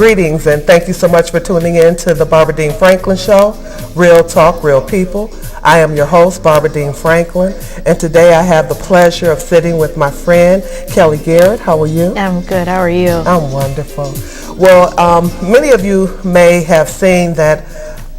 Greetings and thank you so much for tuning in to the Barbara Dean Franklin Show, Real Talk, Real People. I am your host, Barbara Dean Franklin, and today I have the pleasure of sitting with my friend, Kelly Garrett. How are you? I'm good. How are you? I'm wonderful. Well, many of you may have seen that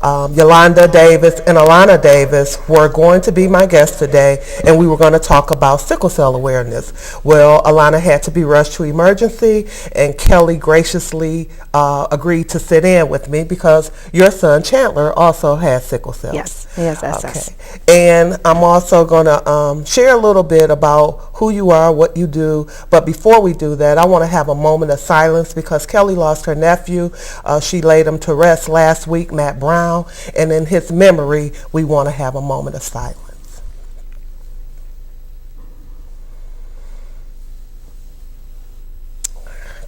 Yolanda Davis and Alana Davis were going to be my guests today, and we were going to talk about sickle cell awareness. Well, Alana had to be rushed to emergency, and Kelly graciously agreed to sit in with me because your son Chandler also has sickle cell. Yes, he has SS. Okay. And I'm also going to share a little bit about who you are, what you do. But before we do that, I want to have a moment of silence because Kelly lost her nephew. She laid him to rest last week, Matt Brown. And in his memory, we want to have a moment of silence.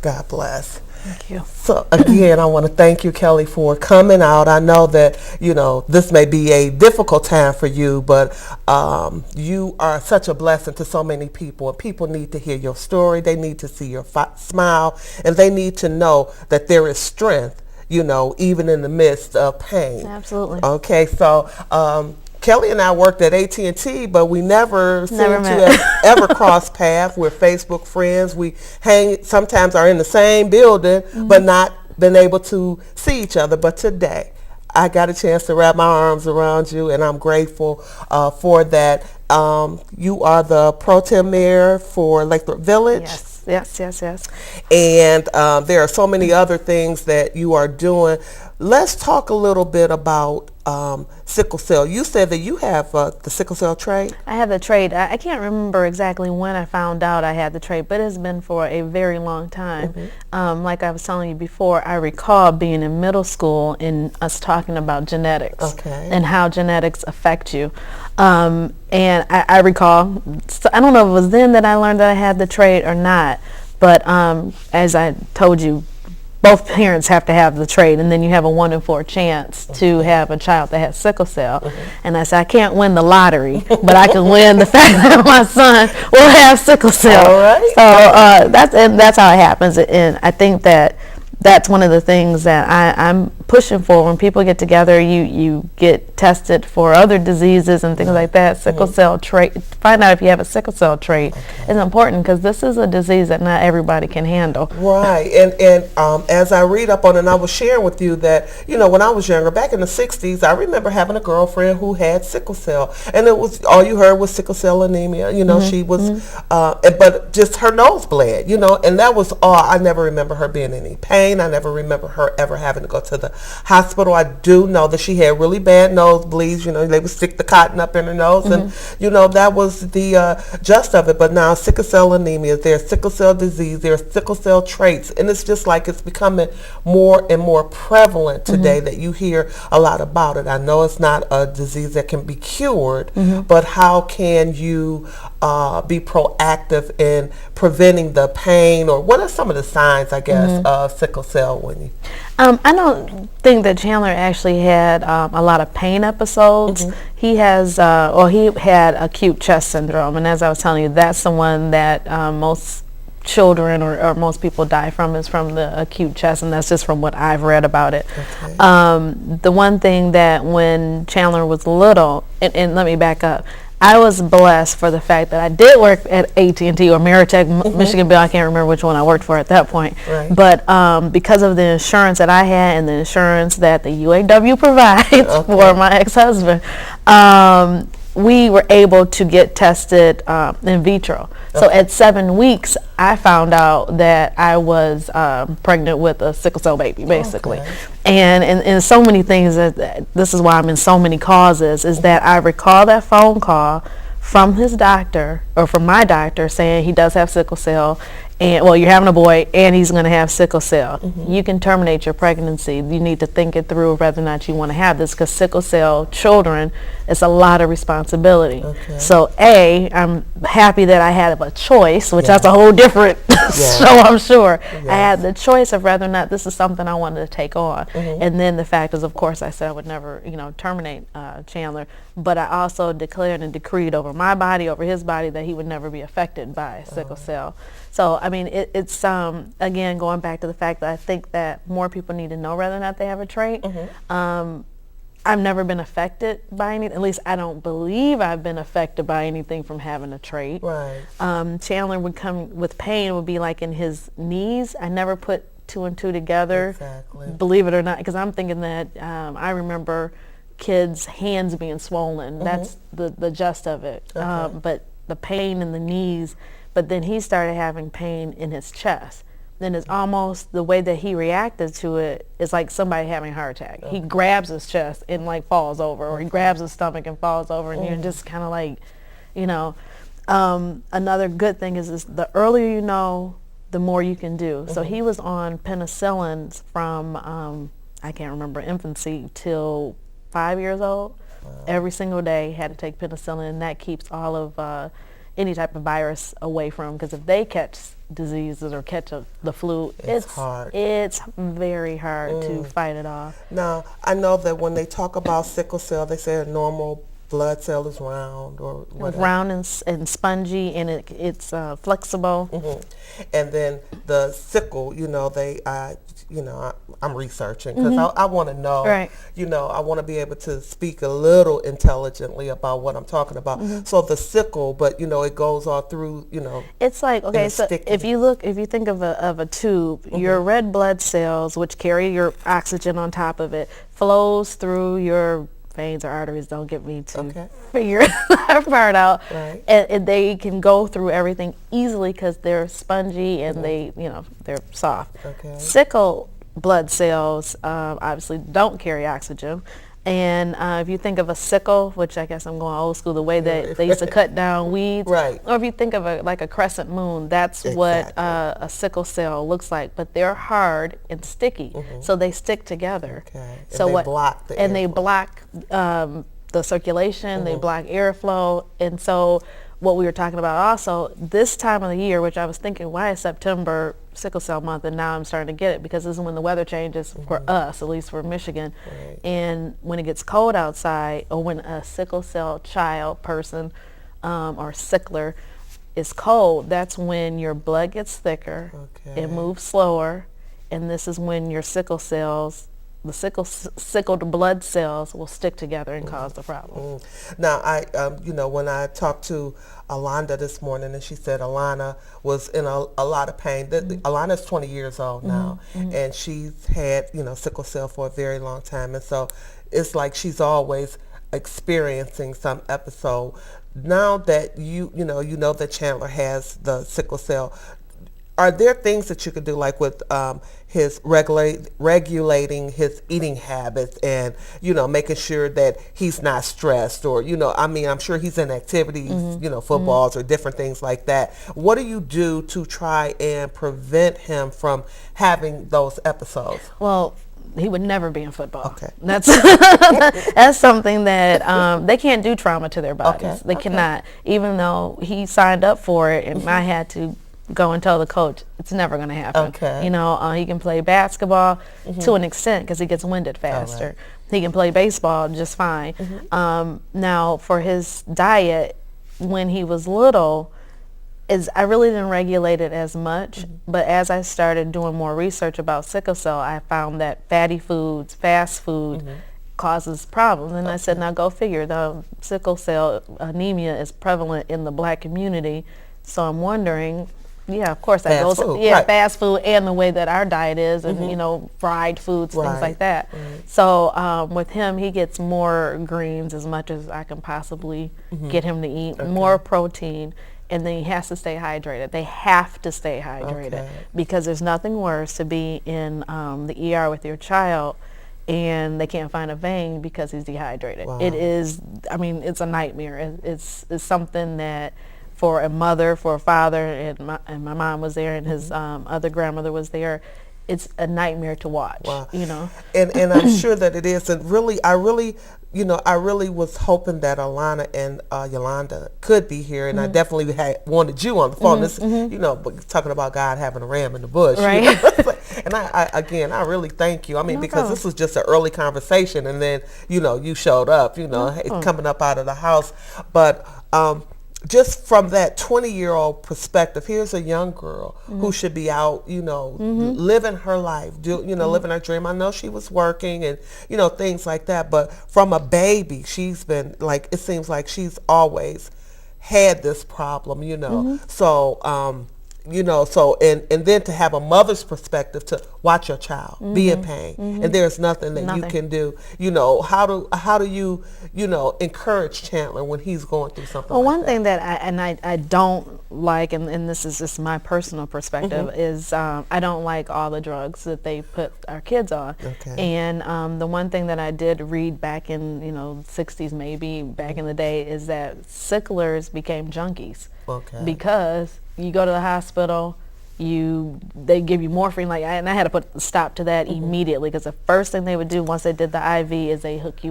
God bless. Thank you. So again, I want to thank you, Kelly, for coming out. I know that, this may be a difficult time for you, but you are such a blessing to so many people. And people need to hear your story. They need to see your smile. And they need to know that there is strength, even in the midst of pain. Absolutely. Okay, so Kelly and I worked at AT&T, but we never seemed to have ever crossed paths. We're Facebook friends. We sometimes are in the same building, but not been able to see each other. But today, I got a chance to wrap my arms around you, and I'm grateful for that. You are the pro tem mayor for Lathrop Village. Yes. And there are so many other things that you are doing. Let's talk a little bit about sickle cell. You said that you have the sickle cell trait. I have the trait. I can't remember exactly when I found out I had the trait, but it's been for a very long time. Like I was telling you before, I recall being in middle school and us talking about genetics and how genetics affect you. And I recall, so I don't know if it was then that I learned that I had the trait or not, but as I told you, both parents have to have the trait, and then you have a 1 in 4 chance to have a child that has sickle cell. And I said, I can't win the lottery, but I can win the fact that my son will have sickle cell. All right. So that's how it happens, and I think that's one of the things that I'm pushing for. When people get together, you get tested for other diseases and things like that. Sickle cell trait, find out if you have a sickle cell trait is important because this is a disease that not everybody can handle. Right, and as I read up on it, and I was sharing with you that, when I was younger, back in the 60s, I remember having a girlfriend who had sickle cell, and it was, all you heard was sickle cell anemia, she was, but just her nose bled, and that was all. I never remember her being in any pain. I never remember her ever having to go to the hospital. I do know that she had really bad nosebleeds. They would stick the cotton up in her nose, and that was the gist of it. But now sickle cell anemia, there's sickle cell disease, there's sickle cell traits, and it's just like it's becoming more and more prevalent today that you hear a lot about it. I know it's not a disease that can be cured, but how can you be proactive in preventing the pain, or what are some of the signs, I guess, of sickle cell when you? I don't think that Chandler actually had a lot of pain episodes. He has, he had acute chest syndrome, and as I was telling you, that's the one that most children or most people die from, is from the acute chest, and that's just from what I've read about it. The one thing that when Chandler was little, and let me back up, I was blessed for the fact that I did work at AT&T or Meritech, Michigan Bell. I can't remember which one I worked for at that point. But because of the insurance that I had and the insurance that the UAW provides for my ex-husband, we were able to get tested in vitro. So at 7 weeks, I found out that I was pregnant with a sickle cell baby, basically. And so many things, this is why I'm in so many causes, is that I recall that phone call from his doctor, or from my doctor, saying he does have sickle cell, and well, you're having a boy and he's going to have sickle cell. You can terminate your pregnancy. You need to think it through whether or not you want to have this, because sickle cell children, it's a lot of responsibility. So I'm happy that I had a choice, which that's a whole different show, I'm sure. I had the choice of whether or not this is something I wanted to take on. And then the fact is, of course, I said I would never, terminate Chandler, but I also declared and decreed over my body, over his body, that he would never be affected by sickle cell. So, mean, it's again, going back to the fact that I think that more people need to know whether or not they have a trait. I've never been affected by anything. At least I don't believe I've been affected by anything from having a trait. Right. Chandler would come with pain, would be like in his knees. I never put two and two together. Exactly. Believe it or not, because I'm thinking that I remember kids' hands being swollen. That's the gist of it. Okay. But the pain in the knees. But then he started having pain in his chest. Then it's almost the way that he reacted to it is like somebody having a heart attack. He grabs his chest and like falls over, or he grabs his stomach and falls over, and you're just kind of like, you know. Another good thing is the earlier you know, the more you can do. So he was on penicillins from I can't remember, infancy till 5 years old. Every single day had to take penicillin, and that keeps all of any type of virus away from them, because if they catch diseases or catch the flu, it's hard. It's very hard to fight it off. Now, I know that when they talk about sickle cell, they say a normal blood cell is round or whatever. Round and spongy, and it's flexible. And then the sickle, you know, I'm researching because I want to know, right. You know, I want to be able to speak a little intelligently about what I'm talking about. So the sickle, but you know, it goes all through, you know. It's like, okay, so if you think of a tube, your red blood cells, which carry your oxygen on top of it, flows through your veins or arteries. Don't get me to figure that part out. Right. And they can go through everything easily because they're spongy and they're soft. Okay. Sickle blood cells obviously don't carry oxygen. And if you think of a sickle, which I guess I'm going old school, the way that they used to cut down weeds, right. Or if you think of a crescent moon, that's what a sickle cell looks like. But they're hard and sticky, so they stick together. Okay. And so they block the airflow. They block the circulation, they block airflow, and so what we were talking about also, this time of the year, which I was thinking, why is September sickle cell month? And now I'm starting to get it, because this is when the weather changes for us, at least for Michigan. Right. And when it gets cold outside, or when a sickle cell person or sickler is cold, that's when your blood gets thicker, it moves slower, and this is when your sickle cells, the sickled blood cells, will stick together and cause the problem. Now, when I talked to Alana this morning, and she said Alana was in a lot of pain. Alana's 20 years old now, and she's had, sickle cell for a very long time, and so it's like she's always experiencing some episode. Now that you know that Chandler has the sickle cell, are there things that you could do, like with his regulating his eating habits, and making sure that he's not stressed, or I'm sure he's in activities, footballs or different things like that. What do you do to try and prevent him from having those episodes? Well, he would never be in football. Okay. That's that's something that they can't do trauma to their bodies. They cannot, even though he signed up for it, and I had to go and tell the coach it's never going to happen. Okay. He can play basketball to an extent because he gets winded faster. Right. He can play baseball just fine. Now, for his diet, when he was little, I really didn't regulate it as much, but as I started doing more research about sickle cell, I found that fatty foods, fast food, causes problems. And I said, now go figure. The sickle cell anemia is prevalent in the black community, so I'm wondering. Yeah, of course that goes. Right. Fast food, and the way that our diet is, and fried foods, things like that. Right. So with him, he gets more greens as much as I can possibly get him to eat, more protein, and then he has to stay hydrated. They have to stay hydrated because there's nothing worse to be in the ER with your child and they can't find a vein because he's dehydrated. Wow. It is. It's a nightmare. It's something that, for a mother, for a father, and my mom was there, and his other grandmother was there, it's a nightmare to watch. Wow. And I'm sure that it is. And really, I really was hoping that Alana and Yolanda could be here, and I definitely wanted you on the phone. This, but talking about God having a ram in the bush, right? And I really thank you. Because this was just an early conversation, and then you showed up, coming up out of the house, but. just from that 20-year-old perspective, here's a young girl who should be out, living her life, living her dream. I know she was working and, things like that. But from a baby, she's been like, it seems like she's always had this problem, So, and then to have a mother's perspective to watch your child be in pain, and there's nothing that you can do. How do you encourage Chandler when he's going through something? Well, like one that? thing that I don't like, and this is just my personal perspective, is I don't like all the drugs that they put our kids on. Okay. And the one thing that I did read back in 60s, maybe back in the day, is that sicklers became junkies. Okay. Because you go to the hospital, they give you morphine, and I had to put a stop to that immediately, because the first thing they would do once they did the IV is they hooked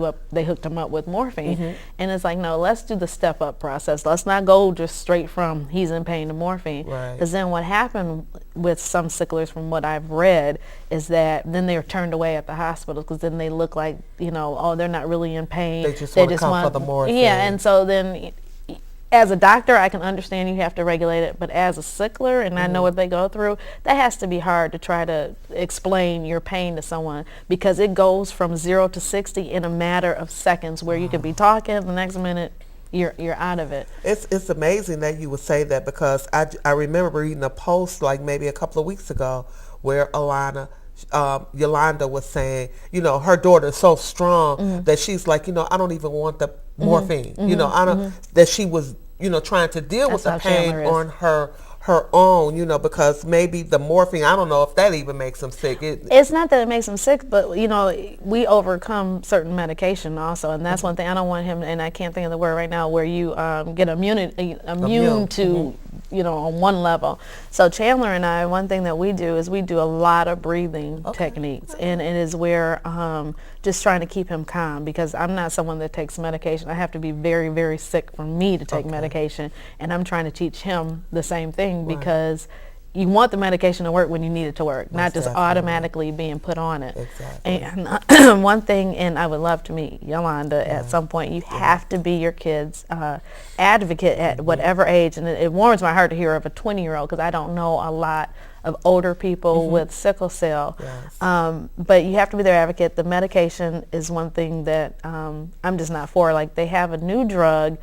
them up with morphine. And it's like, no, let's do the step up process. Let's not go just straight from he's in pain to morphine. Because then what happened with some sicklers, from what I've read, is that then they're turned away at the hospital, because then they look like, oh, they're not really in pain. They just want to come for the morphine. Yeah, and so then, as a doctor, I can understand you have to regulate it, but as a sickler, and I know what they go through, that has to be hard to try to explain your pain to someone, because it goes from 0 to 60 in a matter of seconds, where you could be talking, the next minute you're out of it. It's amazing that you would say that, because I remember reading a post like maybe a couple of weeks ago where Yolanda was saying, her daughter is so strong that she's like, I don't even want the morphine. I don't that she was, trying to deal with the pain on her own, because maybe the morphine, I don't know if that even makes them sick. It's not that it makes them sick, but we overcome certain medication also, and that's one thing. I don't want him, and I can't think of the word right now, where you get immune to on one level. So Chandler and I, one thing that we do is we do a lot of breathing techniques, and it is where just trying to keep him calm, because I'm not someone that takes medication. I have to be very, very sick for me to take medication, and I'm trying to teach him the same thing, because you want the medication to work when you need it to work, not just automatically being put on it. Exactly. And one thing, and I would love to meet Yolanda at some point, you have to be your kid's advocate at whatever age. And it warms my heart to hear of a 20-year-old, because I don't know a lot of older people with sickle cell. But you have to be their advocate. The medication is one thing that I'm just not for. Like, they have a new drug,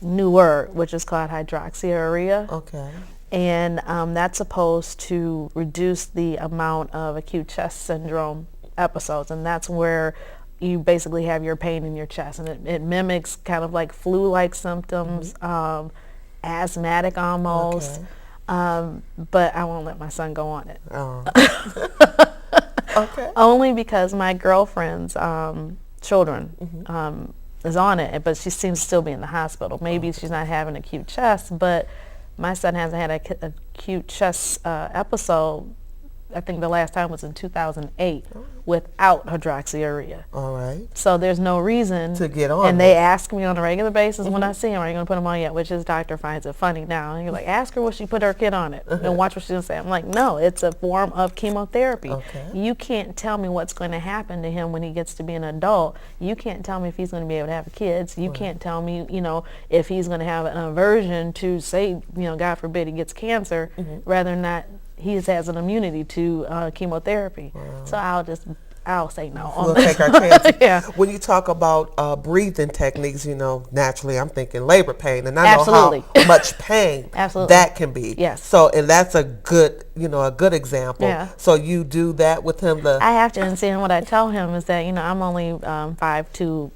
newer, which is called hydroxyurea. Okay. And that's supposed to reduce the amount of acute chest syndrome episodes, and that's where you basically have your pain in your chest, and it mimics kind of like flu-like symptoms, asthmatic almost, but I won't let my son go on it. Only because my girlfriend's children is on it, but she seems to still be in the hospital. Maybe she's not having acute chest, but my son hasn't had an acute chest episode. I think the last time was in 2008 without hydroxyurea. All right. So there's no reason to get on. And they ask me on a regular basis when I see him, are you going to put him on yet? Which his doctor finds it funny now. And you're like, ask her, will she put her kid on it? And watch what she's going to say. I'm like, no, it's a form of chemotherapy. You can't tell me what's going to happen to him when he gets to be an adult. You can't tell me if he's going to be able to have kids. You can't tell me, if he's going to have an aversion to, say, God forbid he gets cancer, rather than not. He has an immunity to chemotherapy. So I'll say no. We'll take our chances. When you talk about breathing techniques, naturally I'm thinking labor pain, and I know how much pain that can be. So, and that's a good, a good example. So you do that with him. I have to, and see, what I tell him is that, I'm only 5'2",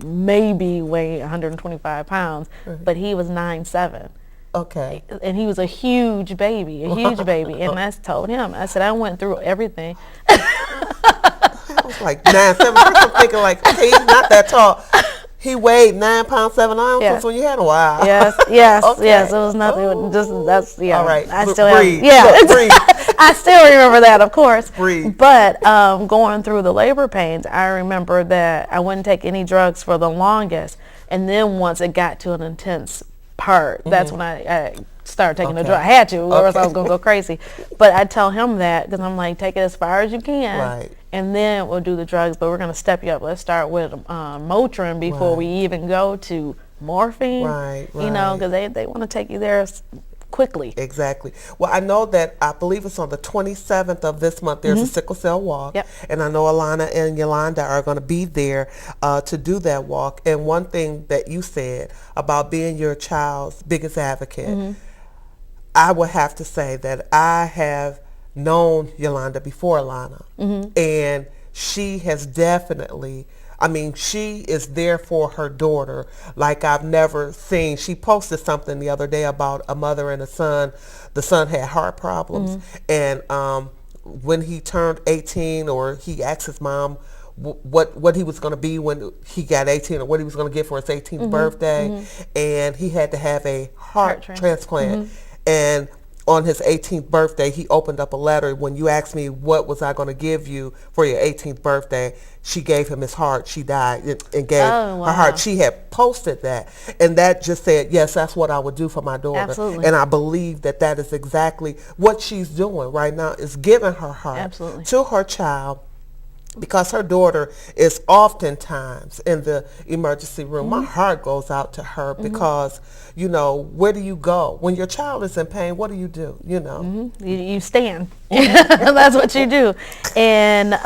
maybe weigh 125 pounds, but he was 9'7". Okay. And he was a huge baby. And I told him, I said, I went through everything. I was like 9'7". I'm thinking like, okay, he's not that tall. He weighed 9 pounds 7 ounces when you had him. Wow. Yes. It was nothing. All right. I still breathe. Breathe. I still remember that, of course. Breathe. But going through the labor pains, I remember that I wouldn't take any drugs for the longest, and then once it got to an intense part, that's when I started taking the drug. I had to, or else I was going to go crazy. But I tell him that, because I'm like, take it as far as you can, and then we'll do the drugs, but we're going to step you up. Let's start with Motrin before we even go to morphine, Right, you know, right. because they want to take you there quickly. Exactly. Well, I know that I believe it's on the 27th of this month. There's a sickle cell walk, Yep. and I know Alana and Yolanda are going to be there to do that walk. And one thing that you said about being your child's biggest advocate, I would have to say that I have known Yolanda before Alana, and she has definitely. I mean, she is there for her daughter like I've never seen. She posted something the other day about a mother and a son. The son had heart problems, and when he turned 18, or he asked his mom what he was going to be when he got 18, or what he was going to get for his 18th birthday, and he had to have a heart transplant. And on his 18th birthday, he opened up a letter. When you asked me what was I going to give you for your 18th birthday, she gave him his heart. She died and gave her heart. She had posted that, and that just said, yes, that's what I would do for my daughter. Absolutely. And I believe that that is exactly what she's doing right now, is giving her heart to her child, because her daughter is oftentimes in the emergency room. My heart goes out to her because, you know, where do you go? When your child is in pain, what do? You know? You stand. That's what you do. And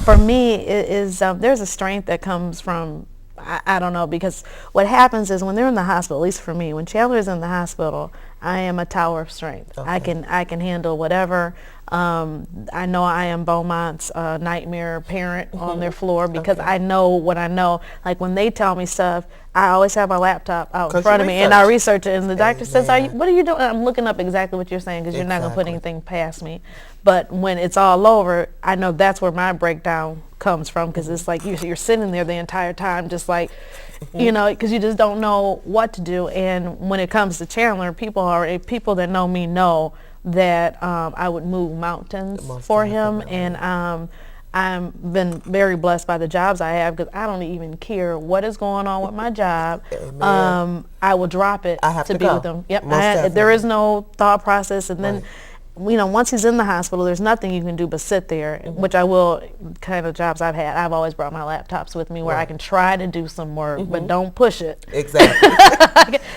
for me, it is there's a strength that comes from, I don't know, because what happens is when they're in the hospital, at least for me, when Chandler is in the hospital, I am a tower of strength. I can handle whatever. I know I am Beaumont's nightmare parent on their floor, because I know what I know. Like when they tell me stuff, I always have my laptop out in front of me, and I research it. And the doctor says, what are you doing? I'm looking up exactly what you're saying, because you're not going to put anything past me. But when it's all over, I know that's where my breakdown comes from, because it's like you're sitting there the entire time, just like, you know, because you just don't know what to do. And when it comes to Chandler, people that know me know that I would move mountains for him. And I've been very blessed by the jobs I have, because I don't even care what is going on with my job. I will drop it to be with him. Yep. There is no thought process. And then you know, once he's in the hospital, there's nothing you can do but sit there, which I will. Kind of jobs I've had, I've always brought my laptops with me, where I can try to do some work, but don't push it. Exactly.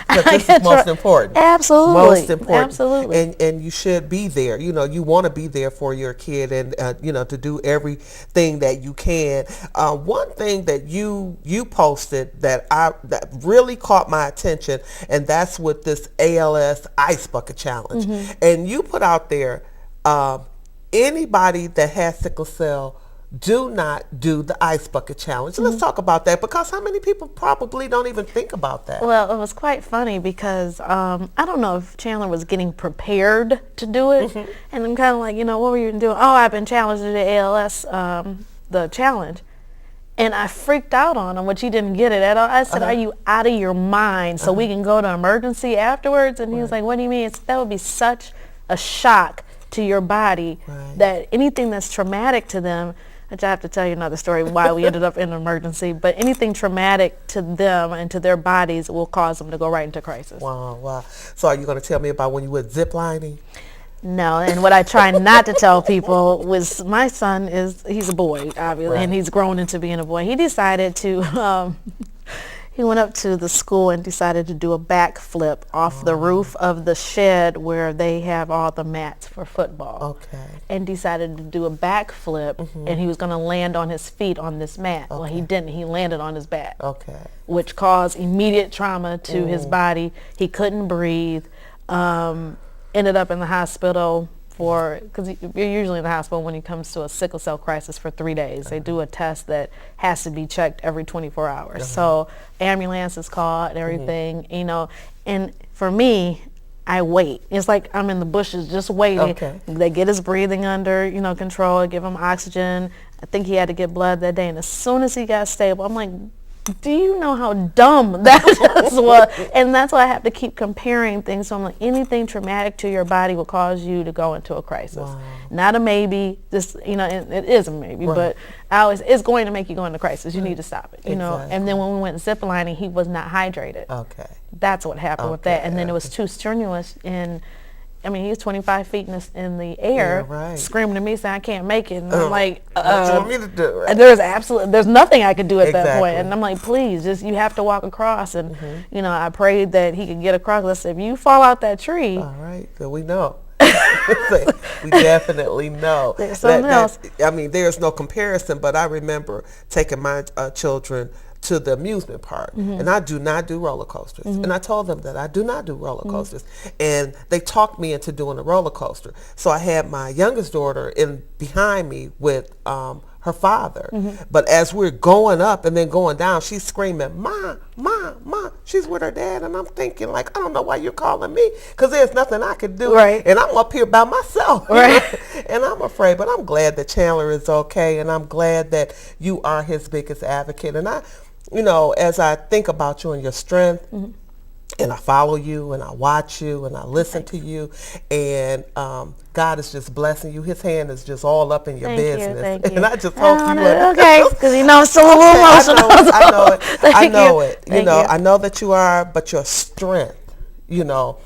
Because this is most important. Absolutely. Most important. Absolutely. And you should be there. You know, you want to be there for your kid, and you know, to do everything that you can. One thing that you posted that really caught my attention, and that's with this ALS Ice Bucket Challenge. And you put out there, anybody that has sickle cell, do not do the Ice Bucket Challenge. Let's talk about that, because how many people probably don't even think about that? Well, it was quite funny, because I don't know if Chandler was getting prepared to do it, and I'm kind of like, you know, what were you doing? Oh, I've been challenged to the ALS, the challenge. And I freaked out on him, which he didn't get it at all. I said, are you out of your mind, so we can go to emergency afterwards? And he was like, what do you mean? That would be such a shock to your body, that anything that's traumatic to them, which I have to tell you another story why we ended up in an emergency, but anything traumatic to them and to their bodies will cause them to go right into crisis. Wow. So are you going to tell me about when you went ziplining? No, and what I try not to tell people was, my son he's a boy, obviously, and he's grown into being a boy. He decided to, he went up to the school and decided to do a backflip off the roof of the shed where they have all the mats for football. And decided to do a backflip, and he was going to land on his feet on this mat. Well, he didn't. He landed on his back, which caused immediate trauma to his body. He couldn't breathe. Ended up in the hospital because you're usually in the hospital when it comes to a sickle cell crisis for 3 days. They do a test that has to be checked every 24 hours. So ambulance is called and everything, you know. And for me, I wait. It's like I'm in the bushes just waiting. They get his breathing under, you know, control, give him oxygen. I think he had to get blood that day. And as soon as he got stable, I'm like, do you know how dumb that just was? And that's why I have to keep comparing things. So I'm like, anything traumatic to your body will cause you to go into a crisis. Not a maybe. This, you know, it is a maybe, but it's going to make you go into crisis. You need to stop it, you know. And then when we went ziplining, he was not hydrated. That's what happened with that. And then it was too strenuous, and I mean, he's 25 feet in the air, right. screaming at me saying, I can't make it. And I'm like, what you want me to do? Right? there's nothing I could do at that point. Exactly. And I'm like, please, just, you have to walk across. And, you know, I prayed that he could get across. I said, if you fall out that tree. All right, so we know. We definitely know. There's something else. I mean, there's no comparison, but I remember taking my children to the amusement park, and I do not do roller coasters. And I told them that I do not do roller coasters, and they talked me into doing a roller coaster. So I had my youngest daughter in behind me with her father, but as we're going up and then going down, she's screaming, "Ma, Ma, Ma!" She's with her dad, and I'm thinking, like, I don't know why you're calling me, because there's nothing I could do, right? And I'm up here by myself, right? And I'm afraid, but I'm glad that Chandler is okay, and I'm glad that you are his biggest advocate. And I, you know, as I think about you and your strength, and I follow you, and I watch you, and I listen to you, and God is just blessing you. His hand is just all up in your business. Thank you. And I just hope you okay, because you know I'm still a little emotional. I know it. I know it. You know, I know that you are, but your strength, you know,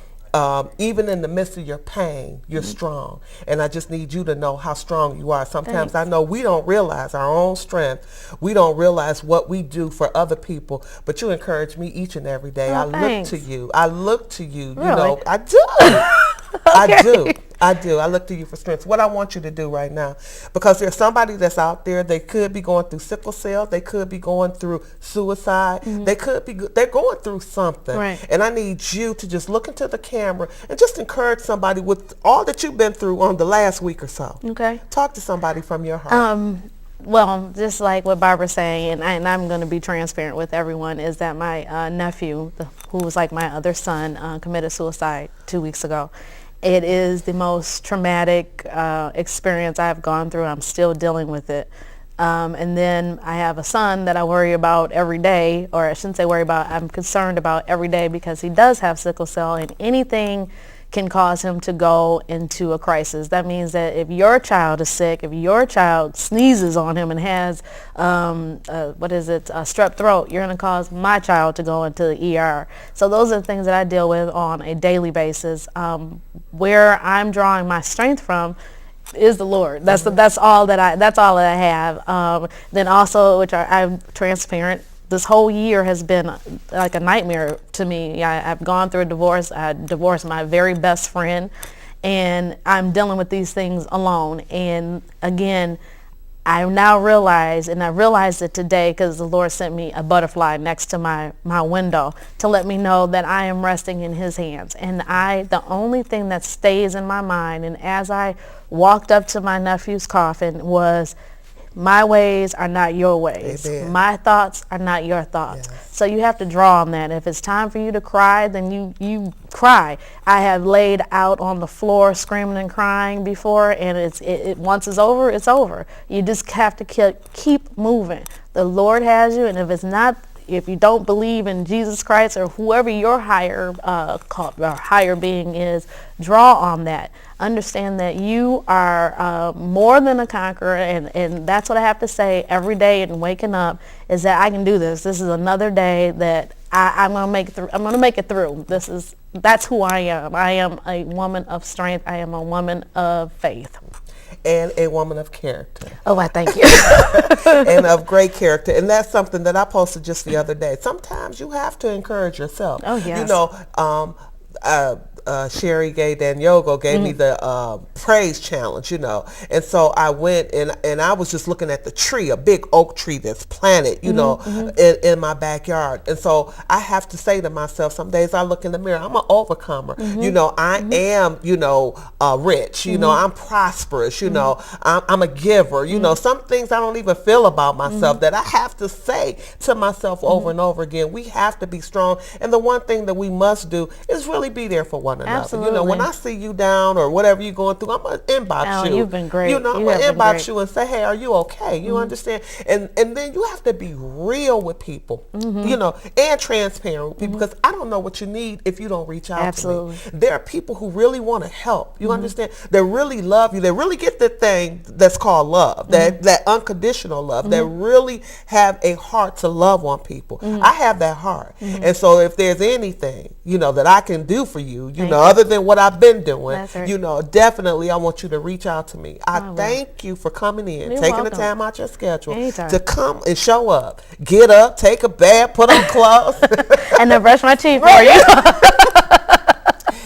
even in the midst of your pain, you're strong. And I just need you to know how strong you are. Sometimes I know we don't realize our own strength. We don't realize what we do for other people. But you encourage me each and every day. I look to you. I look to you. Really? You know, I do. I do. I look to you for strength. What I want you to do right now, because there's somebody that's out there, they could be going through sickle cell, they could be going through suicide, they're going through something. Right. And I need you to just look into the camera and just encourage somebody with all that you've been through on the last week or so. Okay. Talk to somebody from your heart. Well, just like what Barbara's saying, and I'm going to be transparent with everyone, is that my nephew, who was like my other son, committed suicide 2 weeks ago. It is the most traumatic experience I've gone through. I'm still dealing with it. And then I have a son that I worry about every day, or I shouldn't say worry about, I'm concerned about every day, because he does have sickle cell, and anything can cause him to go into a crisis. That means that if your child is sick, if your child sneezes on him and has, strep throat, you're going to cause my child to go into the ER. So those are the things that I deal with on a daily basis. Where I'm drawing my strength from is the Lord. That's all that I have. Then also, which I'm transparent, this whole year has been like a nightmare to me. I've gone through a divorce. I divorced my very best friend, and I'm dealing with these things alone. And again, I now realize, and I realized it today because the Lord sent me a butterfly next to my window to let me know that I am resting in his hands. And the only thing that stays in my mind, and as I walked up to my nephew's coffin, was, my ways are not your ways. Amen. My thoughts are not your thoughts. Yes. So you have to draw on that. If it's time for you to cry, then you cry. I have laid out on the floor screaming and crying before, and once it's over, it's over. You just have to keep moving. The Lord has you, and if you don't believe in Jesus Christ or whoever your higher being is, draw on that. Understand that you are more than a conqueror, and that's what I have to say every day and waking up, is that I can do this. This is another day that I'm going to make it through. I'm going to make it through. That's who I am. I am a woman of strength. I am a woman of faith. And a woman of character. Oh, I thank you. And of great character. And that's something that I posted just the other day. Sometimes you have to encourage yourself. Oh, yes. You know, Sherry Gay Danyogo gave me the praise challenge, you know. And so I went and I was just looking at the tree, a big oak tree that's planted, you know, in my backyard. And so I have to say to myself, some days I look in the mirror, I'm an overcomer. You know, I am, you know, rich, you know, I'm prosperous, you know, I'm a giver. You know, some things I don't even feel about myself that I have to say to myself over and over again. We have to be strong. And the one thing that we must do is really be there for one another. Absolutely. You know, when I see you down or whatever you're going through, I'm going to inbox you. You've been great. You know, I'm going to inbox you and say, hey, are you okay? You understand? And then you have to be real with people, you know, and transparent with people, because I don't know what you need if you don't reach out to me. There are people who really want to help. You understand? They really love you. They really get the thing that's called love, that unconditional love, that really have a heart to love on people. I have that heart. And so if there's anything, you know, that I can do for you, You know, other than what I've been doing, That's right. you know, definitely I want you to reach out to me. I thank you for coming in, You're taking the welcome. time out your schedule Anytime. to come and show up. Get up, take a bath, put on clothes. And then brush my teeth for you.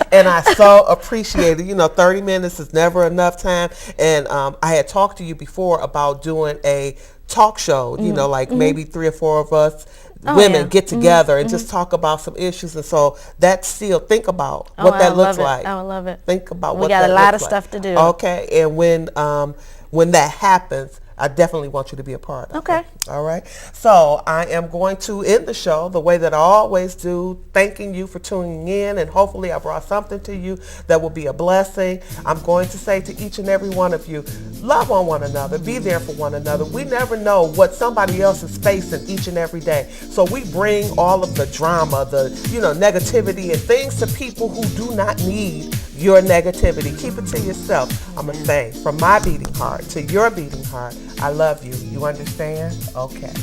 And I so appreciate it. You know, 30 minutes is never enough time. And I had talked to you before about doing a talk show, you know, like maybe 3 or 4 of us women get together and just talk about some issues. And so that's still, think about what that looks like. I would love it. Think about We what got that a lot of looks like. stuff to do. Okay. And when that happens, I definitely want you to be a part of it. All right. So I am going to end the show the way that I always do, thanking you for tuning in, and hopefully I brought something to you that will be a blessing. I'm going to say to each and every one of you, love on one another, be there for one another. We never know what somebody else is facing each and every day. So we bring all of the drama, the negativity and things to people who do not need your negativity. Keep it to yourself. I'm going to say, from my beating heart to your beating heart, I love you. You understand? Okay.